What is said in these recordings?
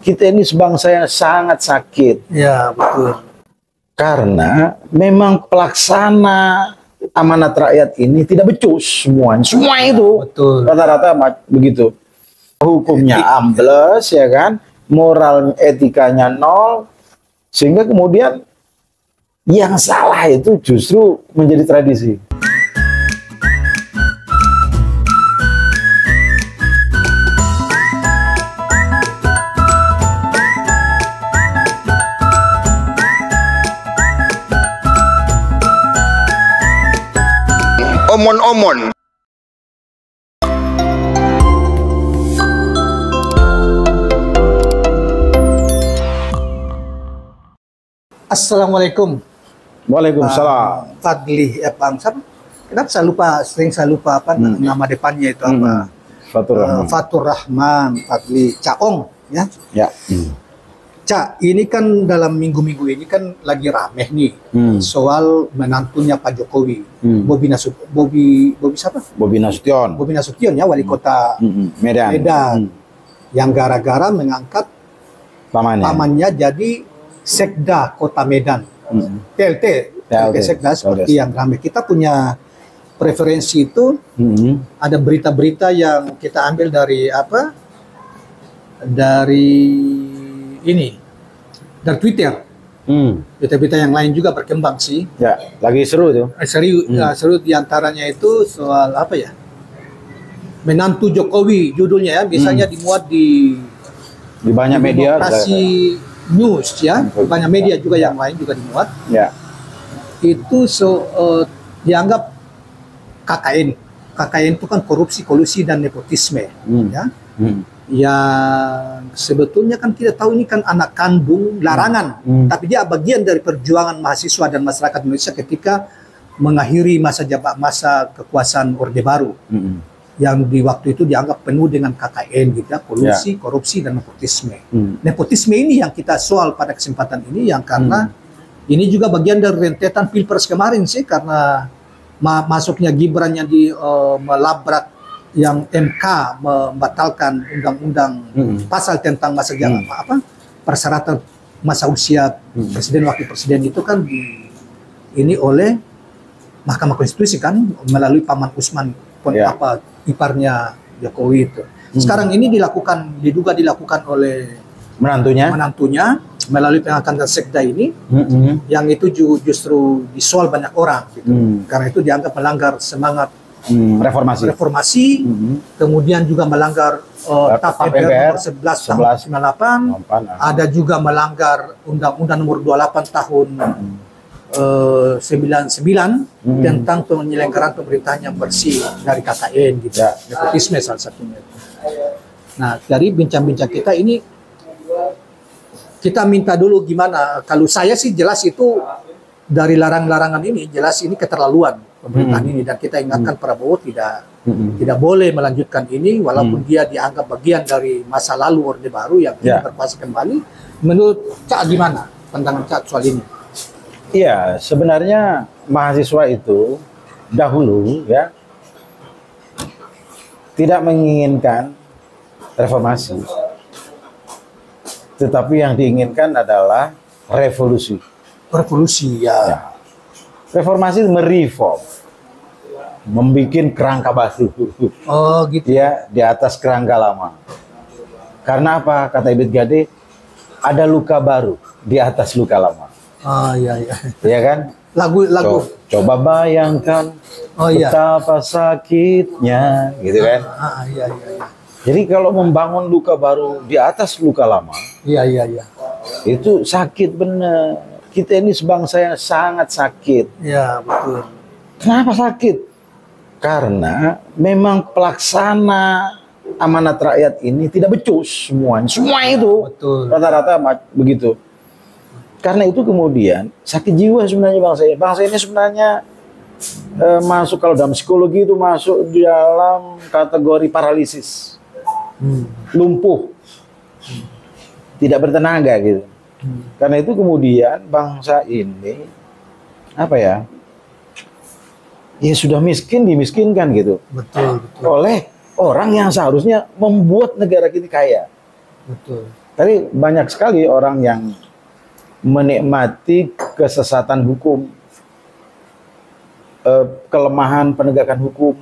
kita ini sebangsa yang sangat sakit. Ya, betul. Karena memang pelaksana amanat rakyat ini tidak becus semuanya. Semua itu Betul. rata-rata begitu. Hukumnya ambles, ya kan? Moral etikanya nol. Sehingga kemudian yang salah itu justru menjadi tradisi. Omon-omon. Assalamualaikum. Waalaikumsalam. Fadli Bang Sam. Kenapa sering saya lupa apa nama depannya itu apa? Fatur Rahman. Fatur Rahman, Fadli Caong, ya. Ya. Cak, ini kan dalam minggu-minggu ini kan lagi rame nih soal menantunya Pak Jokowi, Bobi siapa? Bobi Nasution. Bobi Nasution ya, wali kota Medan. Yang gara-gara mengangkat pamannya jadi Sekda Kota Medan, PLT Sekda seperti yang rame. Kita punya preferensi itu, ada berita-berita yang kita ambil dari apa? Dari Twitter. Berita-berita yang lain juga berkembang sih. Ya, lagi seru tuh. Seru diantaranya itu soal apa ya? Menantu Jokowi judulnya ya, biasanya dimuat di banyak media. Demokrasi News ya, banyak media juga yang lain juga dimuat. Ya. Itu dianggap KKN. KKN itu kan korupsi, kolusi dan nepotisme, ya. Yang sebetulnya kan kita tahu ini kan anak kandung larangan, tapi dia bagian dari perjuangan mahasiswa dan masyarakat Indonesia ketika mengakhiri masa kekuasaan Orde Baru, yang di waktu itu dianggap penuh dengan KKN gitu ya, kolusi, korupsi dan nepotisme. Nepotisme ini yang kita soal pada kesempatan ini, yang karena ini juga bagian dari rentetan Pilpres kemarin sih, karena masuknya Gibran yang melabrak yang MK membatalkan undang-undang pasal tentang masa persyaratan masa usia presiden wakil presiden itu kan ini oleh Mahkamah Konstitusi kan melalui Paman Usman iparnya Jokowi itu. Sekarang ini diduga dilakukan oleh menantunya melalui pengangkatan Sekda ini, yang itu justru disoal banyak orang gitu. Karena itu dianggap melanggar semangat reformasi, kemudian juga melanggar TAP MPR nomor 11 tahun 98, ada juga melanggar Undang-Undang nomor 28 tahun 99 tentang penyelenggaraan pemerintahan yang bersih dari KKN gitu. Nepotisme salah satunya. Nah, dari bincang-bincang kita ini kita minta dulu gimana. Kalau saya sih jelas itu dari larangan ini jelas ini keterlaluan pemerintahan ini, dan kita ingatkan Prabowo tidak boleh melanjutkan ini walaupun dia dianggap bagian dari masa lalu Orde Baru yang berkuasa kembali. Menurut Cak gimana pandangan Cak soal ini? Iya, sebenarnya mahasiswa itu dahulu ya tidak menginginkan reformasi, tetapi yang diinginkan adalah revolusi. Revolusi ya. Reformasi mereform, membikin kerangka baru. Oh gitu ya, di atas kerangka lama. Karena apa? Kata Ibit Gade, ada luka baru di atas luka lama. Oh iya. Iya kan? Lagu. Coba bayangkan betapa sakitnya, gitu kan? Iya. Jadi kalau membangun luka baru di atas luka lama, iya. itu sakit bener. Kita ini sebangsa yang sangat sakit. Ya betul. Kenapa sakit? Karena memang pelaksana amanat rakyat ini tidak becus semuanya. Semua itu rata-rata begitu. Karena itu kemudian sakit jiwa sebenarnya bangsa ini. Bangsa ini sebenarnya masuk, kalau dalam psikologi itu masuk di dalam kategori paralisis, lumpuh, tidak bertenaga gitu. Karena itu kemudian bangsa ini ya sudah miskin dimiskinkan gitu. Betul. Oleh orang yang seharusnya membuat negara kita kaya. Betul. Tapi banyak sekali orang yang menikmati kesesatan hukum, kelemahan penegakan hukum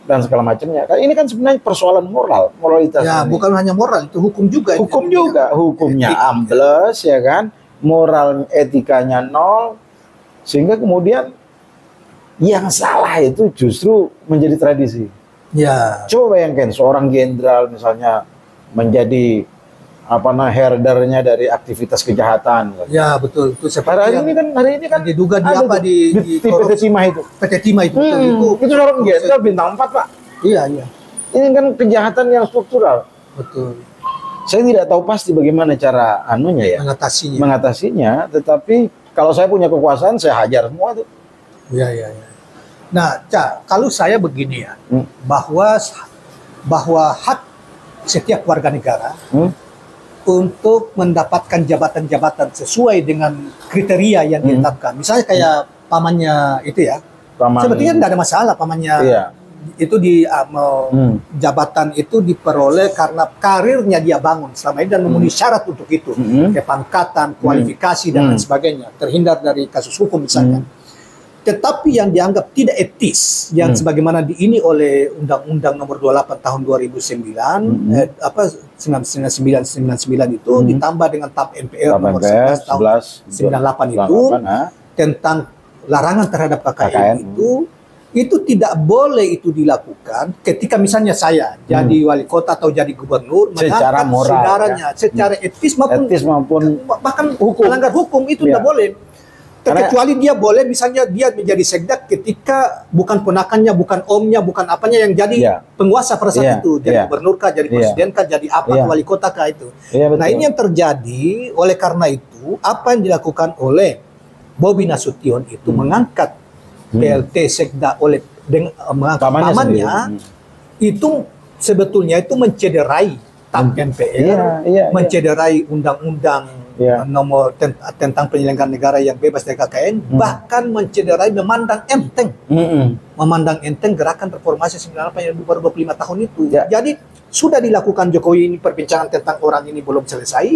dan segala macamnya. Ini kan sebenarnya persoalan moral, moralitas. Ya, ini. bukan hanya moral, itu hukum juga. Hukum juga, hukumnya ambles, ya kan, moral etikanya nol, sehingga kemudian yang salah itu justru menjadi tradisi. Ya. Coba bayangkan seorang jenderal misalnya menjadi herdernya dari aktivitas kejahatan. Ya, betul. Itu hari ini kan diduga di apa di PT Timah itu. PT Timah itu. Itu seorang jenderal bintang 4, Pak. Iya, iya. Ini kan kejahatan yang struktural. Betul. Saya tidak tahu pasti bagaimana cara mengatasinya, tetapi kalau saya punya kekuasaan saya hajar semua itu. Iya, iya, iya. Nah, Cak, kalau saya begini ya, bahwa hak setiap warga negara untuk mendapatkan jabatan-jabatan sesuai dengan kriteria yang ditetapkan. Misalnya kayak pamannya itu ya. Sebetulnya tidak ada masalah pamannya. Iya. Itu jabatan itu diperoleh karena karirnya dia bangun selama ini dan memenuhi syarat untuk itu. Kepangkatan, kualifikasi dan lain sebagainya. Terhindar dari kasus hukum misalnya. Tetapi yang dianggap tidak etis yang sebagaimana ini oleh Undang-Undang Nomor 28 Tahun 2009 99 itu ditambah dengan TAP MPR Nomor 11 Tahun 98 itu tentang larangan terhadap KKN itu tidak boleh itu dilakukan ketika misalnya saya jadi wali kota atau jadi gubernur secara moral saudaranya secara etis maupun bahkan melanggar hukum itu tidak boleh. Terkecuali dia boleh misalnya dia menjadi sekda ketika bukan ponakannya, bukan omnya, bukan apanya yang jadi penguasa pada saat itu, jadi gubernur kah, jadi presiden kah, jadi apa, wali kota kah itu. Nah ini yang terjadi oleh karena itu apa yang dilakukan oleh Bobi Nasution itu mengangkat PLT sekda oleh mengangkat pamannya itu sebetulnya itu mencederai TAP MPR, mencederai undang-undang nomor tentang penyelenggaraan negara yang bebas dari KKN, bahkan mencederai memandang enteng gerakan reformasi 98 yang baru 25 tahun itu. Jadi sudah dilakukan Jokowi ini perbincangan tentang orang ini belum selesai,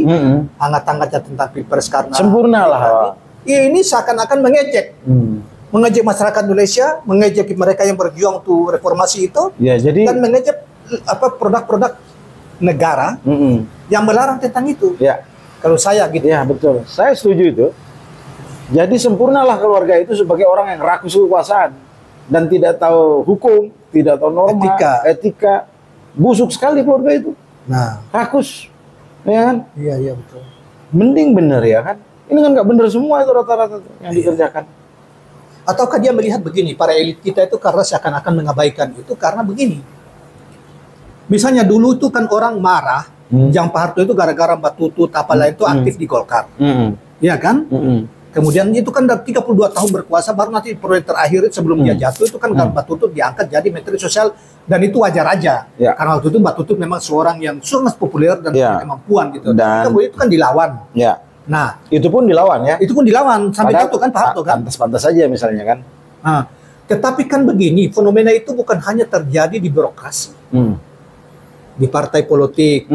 hangat-hangatnya tentang Pilpres karena sempurna lah. Ini seakan-akan mengejek masyarakat Indonesia, mengejek mereka yang berjuang untuk reformasi itu, dan mengejek produk-produk negara yang melarang tentang itu. Kalau saya gitu. Ya betul, saya setuju itu. Jadi sempurnalah keluarga itu sebagai orang yang rakus kekuasaan dan tidak tahu hukum, tidak tahu norma, etika. Busuk sekali keluarga itu. Nah, rakus, ya kan? Iya betul. Mending bener ya kan? Ini kan nggak bener semua itu rata-rata yang dikerjakan. Ataukah dia melihat begini, para elit kita itu karena seakan-akan mengabaikan itu karena begini. Misalnya dulu itu kan orang marah. Yang Pak Harto itu gara-gara Mbak Tutut apalah itu aktif di Golkar. Iya kan? Kemudian itu kan 32 tahun berkuasa baru nanti proyek terakhir sebelum dia jatuh itu kan Mbak Tutut diangkat jadi Menteri Sosial dan itu wajar aja. Karena waktu itu Mbak Tutut memang seorang yang sangat populer dan punya kemampuan gitu. Dan kemudian itu kan dilawan. Nah, itu pun dilawan ya. Itu pun dilawan sampai jatuh kan Pak Harto kan. Pantas-pantas saja misalnya kan. Nah, tetapi kan begini, fenomena itu bukan hanya terjadi di birokrasi. Di partai politik,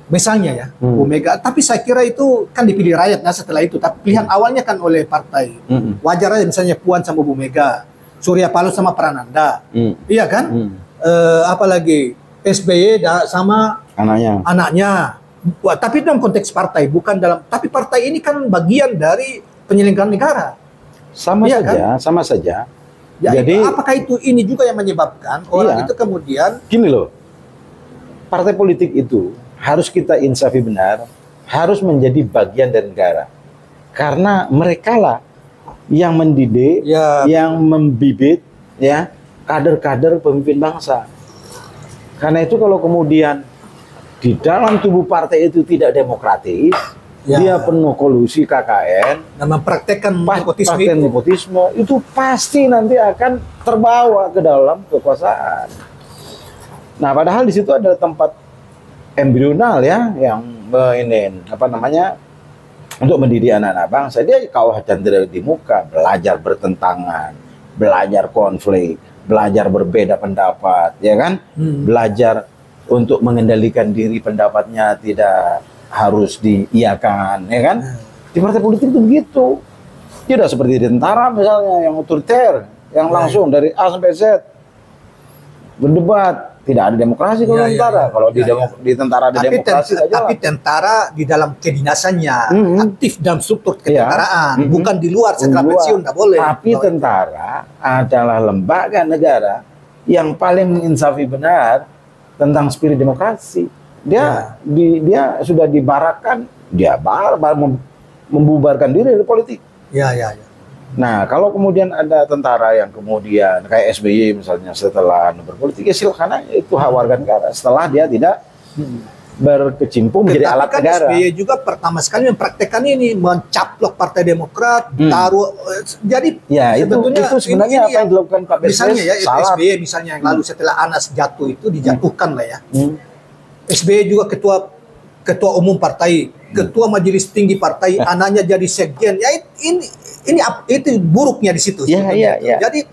misalnya ya, Bu Mega. Tapi saya kira itu kan dipilih rakyat. Nah setelah itu, tapi pilihan awalnya kan oleh partai. Wajar aja misalnya Puan sama Bu Mega, Surya Paloh sama Prananda, iya kan? Apalagi SBY sama anaknya. Wah, tapi dalam konteks partai, bukan dalam. Tapi partai ini kan bagian dari penyelenggaraan negara. Sama saja. Ya, jadi apakah itu ini juga yang menyebabkan orang itu kemudian? Gini loh. Partai politik itu harus kita insafi benar, harus menjadi bagian dari negara. Karena merekalah yang mendidik, yang membibit kader-kader pemimpin bangsa. Karena itu kalau kemudian di dalam tubuh partai itu tidak demokratis, dia penuh kolusi KKN dan mempraktekkan nepotisme itu pasti nanti akan terbawa ke dalam kekuasaan. Nah, padahal di situ ada tempat embrional ya yang untuk mendidik anak-anak bangsa. Dia kawah candera di muka, belajar bertentangan, belajar konflik, belajar berbeda pendapat, ya kan? Belajar untuk mengendalikan diri pendapatnya tidak harus diiyakan, ya kan? Di partai politik itu begitu. Tidak seperti di tentara misalnya yang otoriter, yang langsung dari A sampai Z berdebat. Tidak ada demokrasi kalau tentara. Kalau di tentara ada demokrasi aja. Tapi tentara di dalam kedinasannya aktif dalam struktur ketentaraan, bukan di luar setelah pensiun, nggak boleh. Tapi tentara adalah lembaga negara yang paling menginsafi benar tentang spirit demokrasi. Dia sudah dibarakan, dia membubarkan diri dari politik. Ya. Nah, kalau kemudian ada tentara yang kemudian kayak SBY misalnya setelah berpolitik, ya silakan aja, itu hak warga negara. Setelah dia tidak berkecimpung menjadi alat negara. SBY juga pertama sekali mempraktekkan ini, mencaplok Partai Demokrat, taruh. Jadi ya, itu sebenarnya apa yang dilakukan Pak BSS? Misalnya ya, SBY misalnya yang lalu setelah Anas jatuh itu dijatuhkan lah ya. SBY juga ketua umum partai, ketua majelis tinggi partai, anaknya jadi sekjen. Ya itu buruknya di situ. Iya.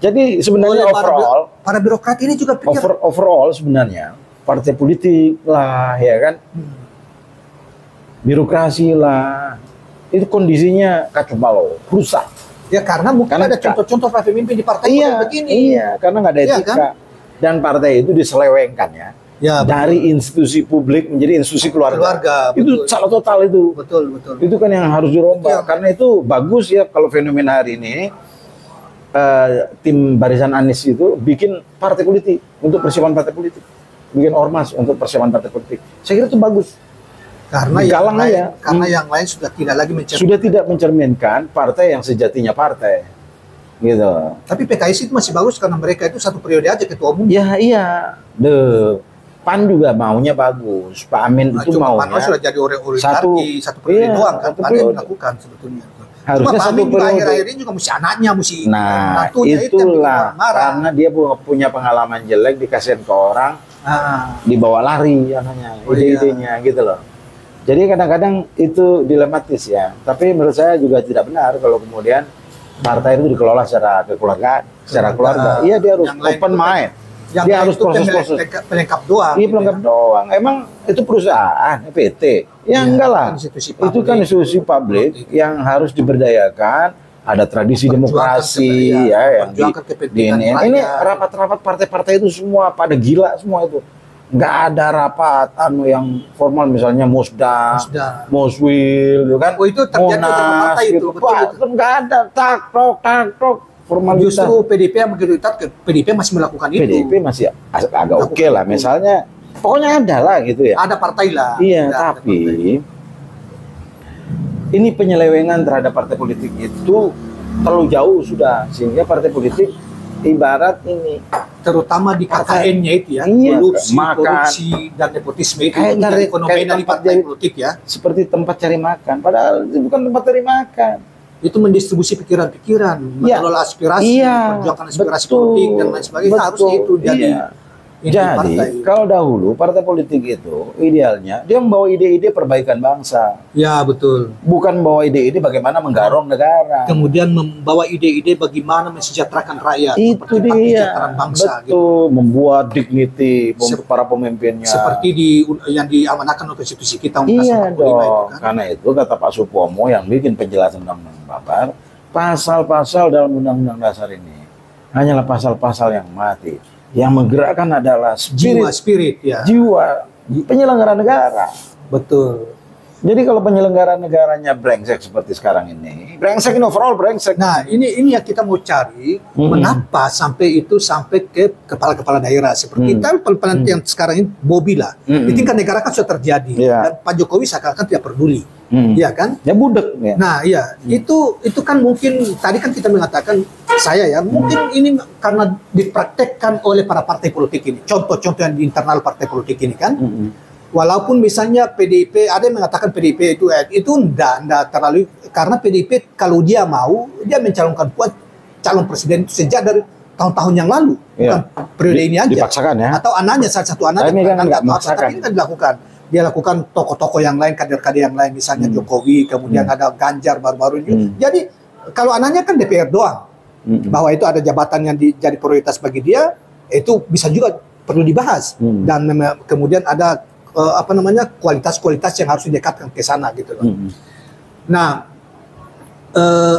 Jadi sebenarnya overall para birokrat ini juga pikir overall sebenarnya partai politik lah, ya kan, birokrasi lah, itu kondisinya kacau balau, rusak. Ya karena mungkin ada contoh-contoh pemimpin di partai begini. Iya, karena nggak ada etika, kan? Dan partai itu diselewengkan ya, dari institusi publik menjadi institusi keluarga. Itu salah total itu. Betul. Itu kan yang harus dirombak. Karena itu bagus ya kalau fenomena hari ini tim Barisan Anies itu bikin partai politik untuk persiapan partai politik, bikin ormas untuk persiapan partai politik. Saya kira itu bagus. Karena yang lain sudah tidak mencerminkan partai yang sejatinya partai. Gitu. Tapi PKS itu masih bagus karena mereka itu satu periode aja ketua umum. Iya. PAN juga maunya bagus. Pak Amin itu maunya. PAN sudah jadi satu periode doang kan. PAN yang melakukan sebetulnya. Harusnya Pak Amin juga akhir-akhir ini juga mesti anaknya itulah karena dia punya pengalaman jelek dikasihin ke orang, dibawa lari anaknya, ide-idenya gitu loh. Jadi kadang-kadang itu dilematis ya. Tapi menurut saya juga tidak benar kalau kemudian partai itu dikelola secara kekeluargaan, secara keluarga. Iya, dia harus open mind. Dia harus proses-proses pelengkap doang. Iya, pelengkap doang. Emang itu perusahaan, PT. Ya enggak lah. Itu kan institusi publik yang harus diberdayakan. Ada tradisi demokrasi yang ini rapat-rapat partai-partai itu semua pada gila semua itu. Nggak ada rapat yang formal misalnya Musda, Muswil, gitu kan? Itu terjadi dalam partai itu. Betul. Nggak ada tak-tok. Formalitas. Justru PDIP yang begitu PDIP masih melakukan itu. PDIP masih agak oke lah, misalnya pokoknya ada lah gitu ya. Ada partai lah. Iya, tapi ini penyelewengan terhadap partai politik itu terlalu jauh sudah, sehingga partai politik ibarat ini, terutama di KKN-nya itu ya, korupsi dan nepotisme itu ekonomi dari partai politik ya. Seperti tempat cari makan, padahal itu bukan tempat cari makan. Itu mendistribusi pikiran-pikiran, mengelola aspirasi, memperjuangkan aspirasi politik dan lain sebagainya. Harusnya itu jadi kalau dahulu partai politik itu idealnya dia membawa ide-ide perbaikan bangsa. Ya, betul. Bukan membawa ide-ide bagaimana menggarong negara. Kemudian membawa ide-ide bagaimana mensejahterakan rakyat. Itu dia. Bangsa, betul. Gitu. Membuat dignity untuk para pemimpinnya. Seperti yang diamanahkan oleh konstitusi kita. Iya dong. Itu, kan? Karena itu kata Pak Supomo yang bikin penjelasan undang-undang Baper, pasal-pasal dalam undang-undang dasar ini hanyalah pasal-pasal yang mati. Yang menggerakkan adalah spirit jiwa penyelenggara negara. Betul. Jadi kalau penyelenggara negaranya brengsek seperti sekarang ini, brengsek ini overall brengsek. Nah, ini yang kita mau cari, mengapa sampai ke kepala-kepala daerah seperti yang sekarang ini Bobi lah. Di tingkat negara kan sudah terjadi dan Pak Jokowi seakan-akan tidak peduli. Iya kan? Ya budek ya. Nah, iya. Itu kan mungkin tadi kan kita mengatakan mungkin ini karena dipraktekkan oleh para partai politik ini. Contoh-contoh yang di internal partai politik ini kan. Walaupun misalnya PDIP, ada yang mengatakan PDIP itu enggak terlalu, karena PDIP kalau dia mau, dia mencalonkan calon presiden itu sejak dari tahun-tahun yang lalu, bukan periode ini aja. Dipaksakan ya. Atau anaknya, salah satu anaknya, tapi ini kan dilakukan. Dia lakukan tokoh-tokoh yang lain, kader-kader yang lain, misalnya Jokowi, kemudian ada Ganjar baru-baru ini. Jadi kalau anaknya kan DPR doang, bahwa itu ada jabatan yang jadi prioritas bagi dia, itu bisa juga perlu dibahas dan kemudian ada apa namanya kualitas-kualitas yang harus didekatkan ke sana gitu loh. Nah,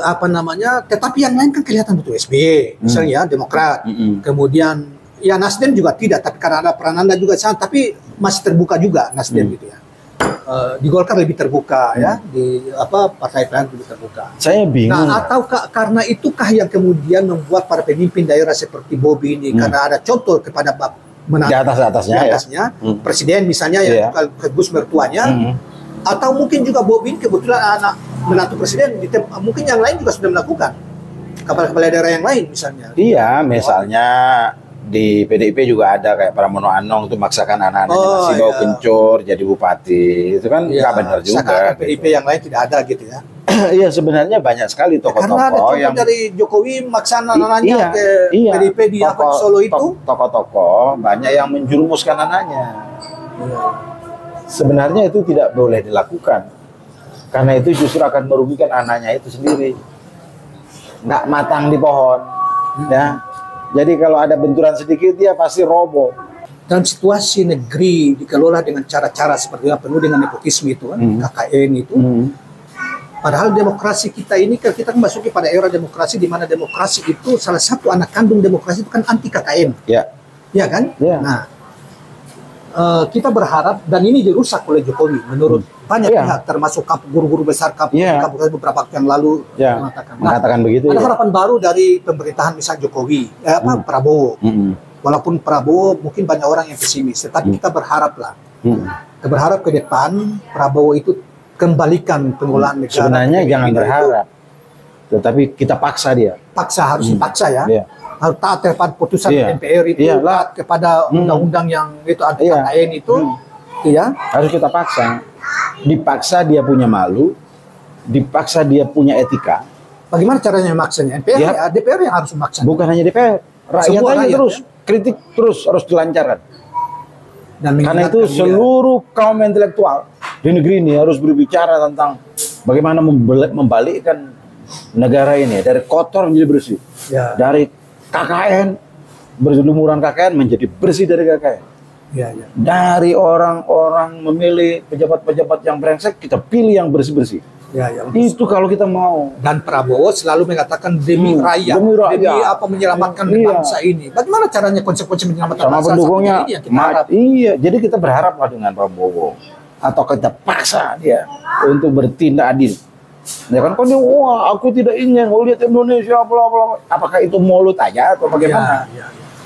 apa namanya, tetapi yang lain kan kelihatan betul SBY misalnya Demokrat, kemudian ya Nasdem juga tidak, tapi karena ada Prananda juga sana, tapi masih terbuka juga Nasdem gitu ya. Di Golkar lebih terbuka ya, di apa partai lain lebih terbuka. Saya bingung. Nah, atau karena itukah yang kemudian membuat para pemimpin daerah seperti Bobi ini karena ada contoh kepada di atasnya ya. Presiden misalnya yang Gus mertuanya, atau mungkin juga Bobi kebetulan anak menantu presiden, mungkin yang lain juga sudah melakukan kepala-kepala daerah yang lain misalnya. Iya, misalnya di PDIP juga ada kayak Pramono Anung itu maksakan anak-anaknya masih bau kencur jadi bupati, itu kan nggak benar juga. PDIP yang lain tidak ada gitu ya. Iya, sebenarnya banyak sekali tokoh-tokoh karena ada contoh yang dari Jokowi maksa anaknya ke PDIP di Solo itu. Tokoh-tokoh banyak yang menjerumuskan anaknya. Sebenarnya itu tidak boleh dilakukan, karena itu justru akan merugikan anaknya itu sendiri. Nggak matang di pohon, ya. Jadi kalau ada benturan sedikit dia pasti roboh. Dalam situasi negeri dikelola dengan cara-cara seperti apa, penuh dengan nepotisme itu kan, KKN itu. Padahal demokrasi kita ini kan kita memasuki pada era demokrasi di mana demokrasi itu salah satu anak kandung demokrasi itu kan anti KKN. Ya. Ya kan? Ya. Nah, kita berharap dan ini dirusak oleh Jokowi menurut banyak pihak termasuk guru-guru besar KPK beberapa waktu yang lalu mengatakan begitu. Ada harapan baru dari pemerintahan misal Jokowi, Prabowo. Walaupun Prabowo mungkin banyak orang yang pesimis, tetapi kita berharaplah. Kita berharap ke depan Prabowo itu kembalikan pengelolaan negara. Sebenarnya jangan berharap, tetapi kita paksa dia. Harus dipaksa ya. Harus taat kepada putusan MPR itu, taat kepada undang-undang yang itu anti KKN itu, ya. Harus kita paksa. Dipaksa dia punya malu, dipaksa dia punya etika. Bagaimana caranya memaksanya? MPR, DPR yang harus memaksa. Bukan hanya DPR, rakyat terus kritik terus harus dilancarkan. Dan karena itu seluruh kaum intelektual di negeri ini harus berbicara tentang bagaimana membalikkan negara ini dari kotor menjadi bersih, dari KKN berlumuran KKN menjadi bersih dari KKN. Dari orang-orang memilih pejabat-pejabat yang brengsek, kita pilih yang bersih-bersih. Itu kalau kita mau. Dan Prabowo selalu mengatakan demi rakyat, demi apa menyelamatkan bangsa ini. Bagaimana caranya konsekuensi menyelamatkan bangsa? Sama pendukungnya. Iya, jadi kita berharaplah dengan Prabowo atau kita paksa dia untuk bertindak adil. Ya kan, dia, wah aku tidak ingin mau lihat Indonesia bla bla. Apakah itu mulut aja atau bagaimana?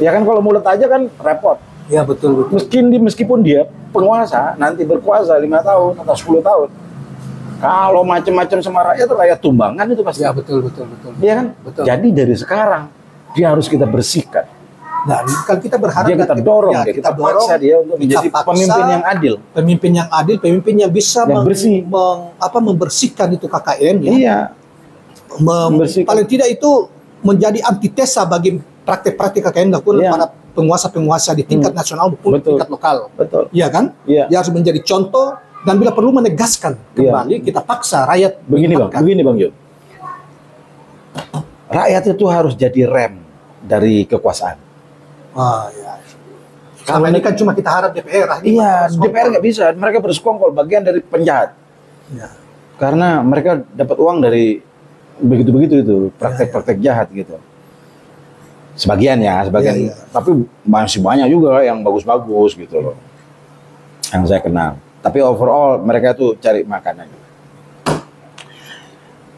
Ya kan, kalau mulut aja kan repot. Ya betul. Meskipun dia penguasa, nanti berkuasa 5 tahun atau 10 tahun. Kalau macam-macam sama rakyat tumbangan itu pasti. Ya betul. Iya kan? Betul. Jadi dari sekarang dia harus kita bersihkan. Nah, kan kita berharap kita dorong, kita paksa dia untuk menjadi pemimpin yang adil. Pemimpin yang bisa membersihkan itu KKN ya. Iya. Paling tidak itu menjadi antitesa bagi praktek-praktek KKN dilakukan para penguasa-penguasa di tingkat nasional maupun tingkat lokal. Betul. Iya kan? Iya. Dia harus menjadi contoh dan bila perlu menegaskan kembali, kita paksa rakyat. Begini Bang Yud. Rakyat itu harus jadi rem dari kekuasaan. Karena ini kan cuma kita harap DPR. Iya, DPR nggak bisa. Mereka bersekongkol, bagian dari penjahat. Karena mereka dapat uang dari begitu-begitu itu, praktek-praktek jahat gitu. Sebagian. Tapi masih banyak juga yang bagus-bagus gitu loh, yang saya kenal. Tapi overall mereka tuh cari makanan.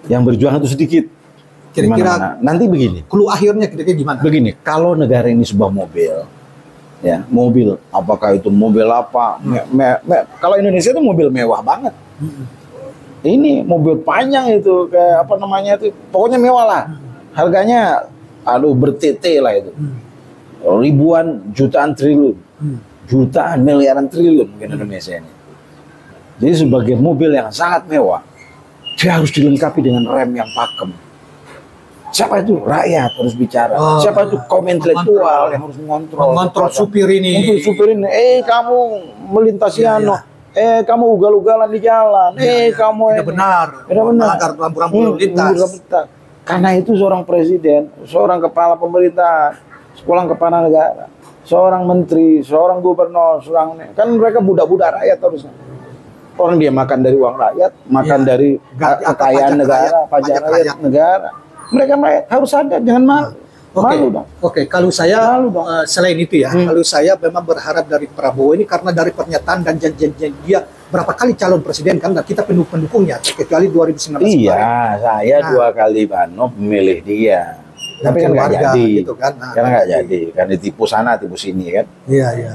Yang berjuang itu sedikit. Kira-kira nanti begini. Clue akhirnya kira-kira gimana? Begini, kalau negara ini sebuah mobil, ya mobil, apakah itu mobil apa? Kalau Indonesia itu mobil mewah banget. Ini mobil panjang itu kayak apa namanya itu, pokoknya mewah lah. Harganya bertete lah itu. Ribuan, jutaan, triliun. Jutaan, miliaran, triliun mungkin Indonesia ini. Jadi sebagai mobil yang sangat mewah, dia harus dilengkapi dengan rem yang pakem. Siapa itu? Rakyat harus bicara. Siapa itu? Kaum intelektual yang harus mengontrol supir ini. Untuk supir ini, kamu melintasi kamu ugal-ugalan di jalan. Kamu tidak benar. Melanggar rambu-rambu lalu lintas. Karena itu seorang presiden, seorang kepala pemerintahan, seorang kepala negara, seorang menteri, seorang gubernur, kan mereka budak-budak rakyat harusnya. Orang dia makan dari uang rakyat, makan dari kekayaan negara, pajak rakyat negara. Mereka harus sadar, jangan malu. Malu dong. Oke, kalau saya selain itu ya, kalau saya memang berharap dari Prabowo ini karena dari pernyataan dan janji dia berapa kali calon presiden kan, dan kita pendukungnya, kecuali 2019 kemarin. Iya, saya 2 kali memilih dia. Tapi kan nggak jadi, gitu kan. Karena nggak jadi, karena ditipu sana, tipu sini kan. Iya, iya.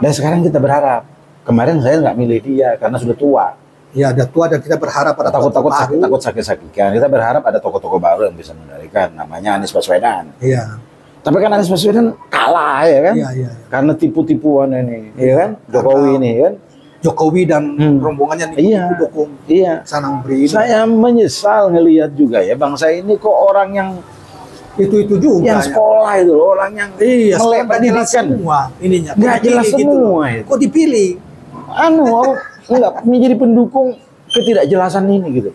Dan sekarang kita berharap. Kemarin saya nggak milih dia karena sudah tua. Ya, udah tua dan kita berharap ada takut sakit-sakitan. Kita berharap ada tokoh-tokoh baru yang bisa mengendalikan. Namanya Anies Baswedan. Iya. Tapi kan Anies Baswedan kalah ya kan? Iya, iya. Karena tipu-tipuan ini, ya kan? Jokowi ini kan? Jokowi dan rombongannya dukung Sanang Beri. Saya menyesal ngelihat juga ya bangsa ini kok orang yang itu juga yang sekolah itu loh, orang yang melek pendidikan semua ininya. Nggak jelas semua gitu. Kok dipilih? Enggak menjadi pendukung ketidakjelasan ini gitu.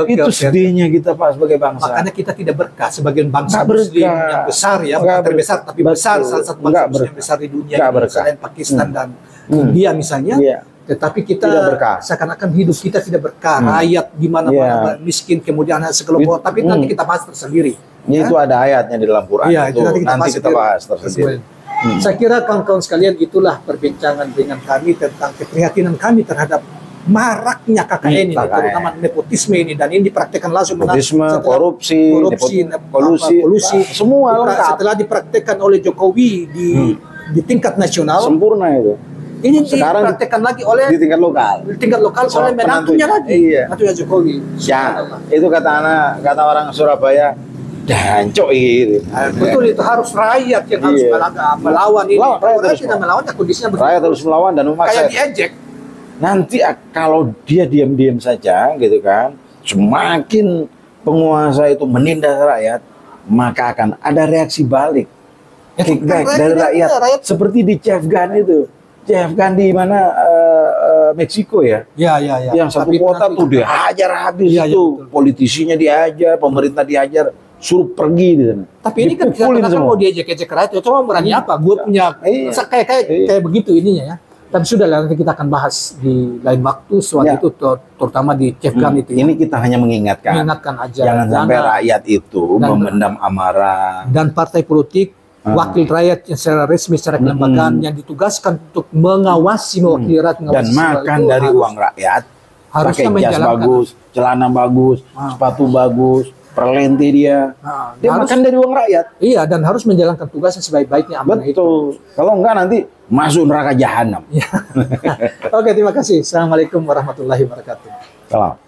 Itu sedihnya kita Pak sebagai bangsa. Makanya kita tidak berkah sebagai bangsa Muslim yang besar ya, bukan terbesar tapi besar, salah satu bangsa Muslim yang besar di dunia ini, selain Pakistan dan India misalnya. Tetapi kita seakan-akan hidup kita tidak berkah, rakyat di mana-mana miskin, kemudian ada sekelompok. Tapi nanti kita bahas tersendiri. Itu ada ayatnya di dalam Quran itu. Nanti kita bahas tersendiri. Saya kira kawan-kawan sekalian, itulah perbincangan dengan kami tentang keprihatinan kami terhadap maraknya KKN ini, terutama nepotisme ini, dan ini dipraktekkan langsung. Nepotisme, korupsi, kolusi, semua setelah dipraktekkan oleh Jokowi di tingkat nasional. Sempurna itu. Ini sekarang dipraktekkan lagi oleh di tingkat lokal oleh menantunya lagi. Menantunya Jokowi. Ya, itu kata orang Surabaya. Jancok gitu. Betul, itu harus rakyat yang harus melawan ini. Kalau rakyat tidak melawan, kondisinya begitu. Rakyat harus melawan dan memaksa. Kayak diejek. Nanti kalau dia diam-diam saja gitu kan, semakin penguasa itu menindas rakyat, maka akan ada reaksi balik. Kickback dari rakyat. Seperti di Afgan itu. Afgan di mana Meksiko ya? Ya. Yang satu kota tuh dihajar habis itu. Politisinya dihajar, pemerintah dihajar. Suruh pergi di sana. Tapi ini kan kita mau diejek-ejek rakyat, coba berani apa? Gue punya kayak begitu ininya ya. Tapi sudah lah, nanti kita akan bahas di lain waktu soal itu, terutama di Afgan itu. Ini kita hanya mengingatkan aja. Jangan sampai rakyat itu memendam amarah. Dan partai politik, wakil rakyat yang secara resmi, secara kelembagaan yang ditugaskan untuk mengawasi mewakili rakyat, dan makan dari uang rakyat. Pakai jas bagus, celana bagus, sepatu bagus. Perlente dia makan dari uang rakyat. Iya, dan harus menjalankan tugasnya sebaik-baiknya. Betul. Kalau enggak nanti masuk neraka jahanam. Oke, terima kasih. Assalamualaikum warahmatullahi wabarakatuh. Salam.